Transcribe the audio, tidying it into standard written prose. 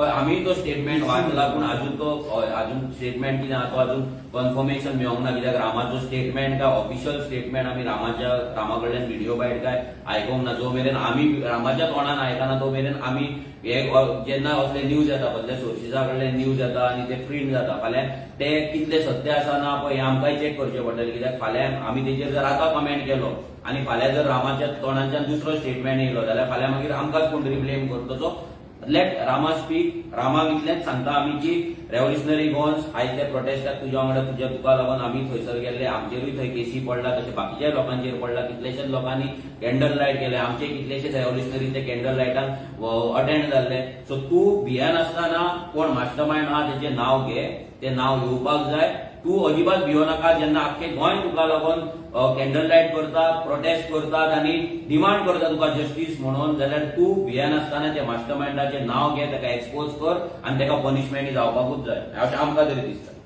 आम्ही तो स्टेटमेंट वाचला पण अजून स्टेटमेंट कितें तो अजून कन्फर्मेशन मेळोंक ना कित्याक रामाचो स्टेटमेंट काय ऑफिशियल स्टेटमेंट आम्ही रामा कडल्यान व्हिडिओ बायट काय आयकोंक ना जो मेरेन आम्ही रामाच्या तोंडान आयकना तो मेरेन आम्ही जेन्ना असले न्यूज येता बदल्या सोर्सिसा कडल्यान न्यूज येता आणि ते प्रिंट जाता फाल्यां ते कितले सत्य आसा ना पळय हें आमकांय चेक करचें पडटलें कित्याक फाल्यां आमी तेजेर जर आतां कमेंट केलो आनी फाल्यां जर रामाच्या तोंडाच्यान दुसरो स्टेटमेंट येयलो जाल्यार फाल्यां मागीर आमकांच कोण तरी ब्लेम करतलो सो लेट रामा स्पीक. रामाक इतलेंच सांगता आमी की रेव्होल्युशनरी गोन्स आयज ते प्रोटेस्टाक तुज्या वांगडा तुका लागून आमी थंयसर गेल्ले आमचेरूय थंय केसी पडला तशें बाकीच्याय लोकांचेर पडला कितलेशेच लोकांनी कॅन्डल लायट केले आमचे कितलेशेच रेव्होल्युशनरी ते कॅन्डल लायटाक अटेंड जाल्ले. सो तूं भियेन आसतना कोण मास्टर मायंड आहा तेचें नांव घे ते नांव येवपाक जाय. तूं अजिबात भियो नाका जेन्ना आख्खे गोंय तुका लागून कॅन्डल लायट करतात प्रोटेस्ट करतात आनी डिमांड करता तुका जस्टीस म्हणून जाल्यार तूं भियेनासतना त्या मास्टर मायंडाचें नांव घे ताका एक्सपोज कर आनी ताका पनिशमेंट जावपाकूच जाय अशें आमकां तरी दिसता.